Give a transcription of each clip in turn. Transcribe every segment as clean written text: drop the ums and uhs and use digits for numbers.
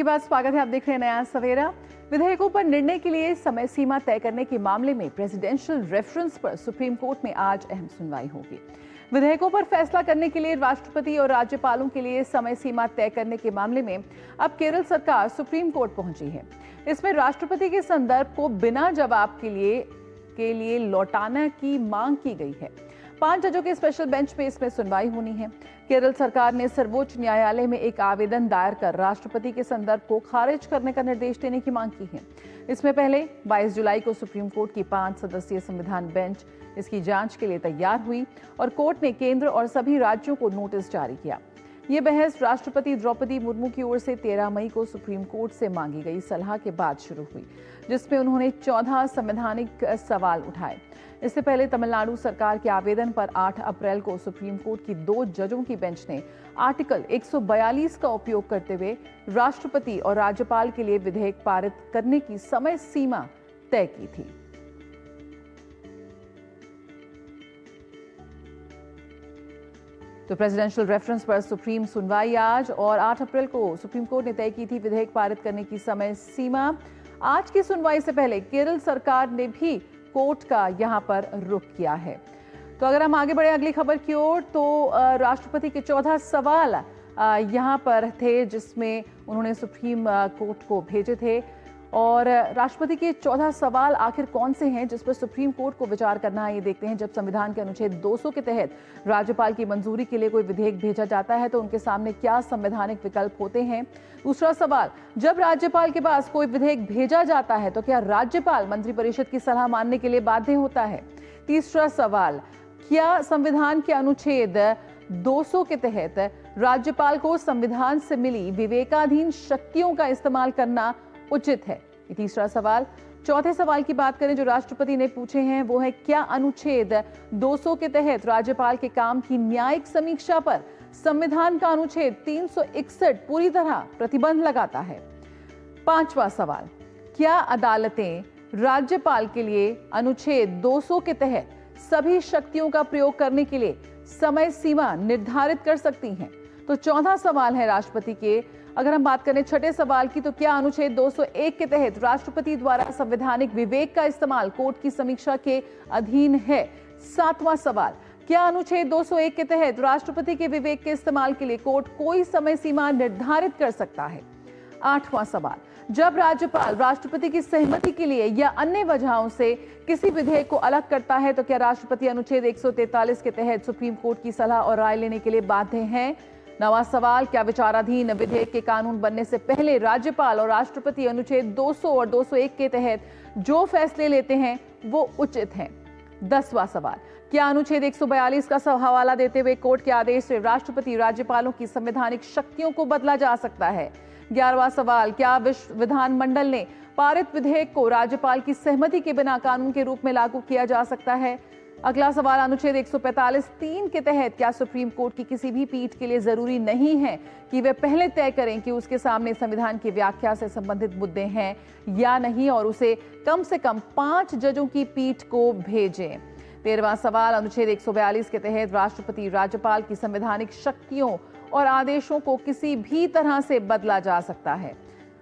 के बाद स्वागत है। आप देख रहे हैं नया सवेरा। विधेयकों पर निर्णय के लिए समय सीमा तय करने के मामले में प्रेसिडेंशियल रेफरेंस पर सुप्रीम कोर्ट में आज अहम सुनवाई होगी। विधेयकों पर फैसला करने के लिए राष्ट्रपति और राज्यपालों के लिए समय सीमा तय करने के मामले में अब केरल सरकार सुप्रीम कोर्ट पहुंची है। इसमें राष्ट्रपति के संदर्भ को बिना जवाब के लिए लौटाने की मांग की गई है। 5 जजों के स्पेशल बेंच में इसमें सुनवाई होनी है। केरल सरकार ने सर्वोच्च न्यायालय में एक आवेदन दायर कर राष्ट्रपति के संदर्भ को खारिज करने का निर्देश देने की मांग की है। इसमें पहले 22 जुलाई को सुप्रीम कोर्ट की 5 सदस्यीय संविधान बेंच इसकी जांच के लिए तैयार हुई और कोर्ट ने केंद्र और सभी राज्यों को नोटिस जारी किया। ये बहस राष्ट्रपति द्रौपदी मुर्मू की ओर से 13 मई को सुप्रीम कोर्ट से मांगी गई सलाह के बाद शुरू हुई, जिसमें उन्होंने 14 संवैधानिक सवाल उठाए। इससे पहले तमिलनाडु सरकार के आवेदन पर 8 अप्रैल को सुप्रीम कोर्ट की 2 जजों की बेंच ने आर्टिकल 142 का उपयोग करते हुए राष्ट्रपति और राज्यपाल के लिए विधेयक पारित करने की समय सीमा तय की थी। तो प्रेसिडेंशियल रेफरेंस पर सुप्रीम सुनवाई आज और 8 अप्रैल को सुप्रीम कोर्ट ने तय की थी विधेयक पारित करने की समय सीमा। आज की सुनवाई से पहले केरल सरकार ने भी कोर्ट का यहां पर रुख किया है। तो अगर हम आगे बढ़े अगली खबर की ओर, तो राष्ट्रपति के 14 सवाल यहां पर थे जिसमें उन्होंने सुप्रीम कोर्ट को भेजे थे। और राष्ट्रपति के 14 सवाल आखिर कौन से हैं जिस पर सुप्रीम कोर्ट को विचार करना है, ये देखते हैं। जब संविधान के अनुच्छेद 200 के तहत राज्यपाल की मंजूरी के लिए कोई विधेयक भेजा जाता है तो उनके सामने क्या संवैधानिक विकल्प होते हैं। दूसरा सवाल, जब राज्यपाल के पास कोई विधेयक भेजा जाता है तो क्या राज्यपाल मंत्रिपरिषद की सलाह मानने के लिए बाध्य होता है। तीसरा सवाल, क्या संविधान के अनुच्छेद 200 के तहत राज्यपाल को संविधान से मिली विवेकाधीन शक्तियों का इस्तेमाल करना उचित है। ये तीसरा सवाल। चौथे सवाल की बात करें जो राष्ट्रपति ने पूछे हैं, वो है क्या अनुच्छेद 200 के तहत राज्यपाल के काम की न्यायिक समीक्षा पर संविधान का अनुच्छेद 361 पूरी तरह प्रतिबंध लगाता है। पांचवा सवाल, क्या अदालतें राज्यपाल के लिए अनुच्छेद 200 के तहत सभी शक्तियों का प्रयोग करने के लिए समय सीमा निर्धारित कर सकती हैं। तो 14 सवाल है राष्ट्रपति के। अगर हम बात करें छठे सवाल की, तो क्या अनुच्छेद 201 के तहत राष्ट्रपति द्वारा संवैधानिक विवेक का इस्तेमाल कोर्ट की समीक्षा के अधीन है। सातवां सवाल, क्या अनुच्छेद 201 के तहत राष्ट्रपति के विवेक के इस्तेमाल के लिए कोर्ट कोई समय सीमा निर्धारित कर सकता है। आठवां सवाल, जब राज्यपाल राष्ट्रपति की सहमति के लिए या अन्य वजहों से किसी विधेयक को अलग करता है तो क्या राष्ट्रपति अनुच्छेद 143 के तहत सुप्रीम कोर्ट की सलाह और राय लेने के लिए बाध्य हैं। नवा सवाल, क्या विचाराधीन विधेयक के कानून बनने से पहले राज्यपाल और राष्ट्रपति अनुच्छेद 200 और 201 के तहत जो फैसले लेते हैं वो उचित हैं। 10वां सवाल, क्या अनुच्छेद 142 का हवाला देते हुए कोर्ट के आदेश से राष्ट्रपति राज्यपालों की संवैधानिक शक्तियों को बदला जा सकता है। 11वां सवाल, क्या विधानमंडल ने पारित विधेयक को राज्यपाल की सहमति के बिना कानून के रूप में लागू किया जा सकता है। अगला सवाल, अनुच्छेद 145(3) के तहत क्या सुप्रीम कोर्ट की किसी भी पीठ के लिए जरूरी नहीं है कि वे पहले तय करें कि उसके सामने संविधान की व्याख्या से संबंधित मुद्दे हैं या नहीं और उसे कम से कम 5 जजों की पीठ को भेजें। 13वां सवाल, अनुच्छेद 142 के तहत राष्ट्रपति राज्यपाल की संवैधानिक शक्तियों और आदेशों को किसी भी तरह से बदला जा सकता है।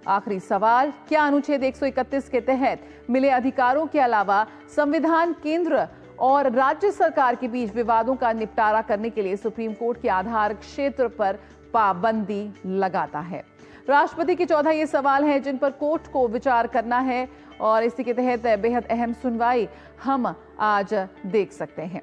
आखिरी सवाल, क्या अनुच्छेद 131 के तहत मिले अधिकारों के अलावा संविधान केंद्र और राज्य सरकार के बीच विवादों का निपटारा करने के लिए सुप्रीम कोर्ट के आधार क्षेत्र पर पाबंदी लगाता है। राष्ट्रपति के 14 ये सवाल हैं जिन पर कोर्ट को विचार करना है और इसी के तहत बेहद अहम सुनवाई हम आज देख सकते हैं।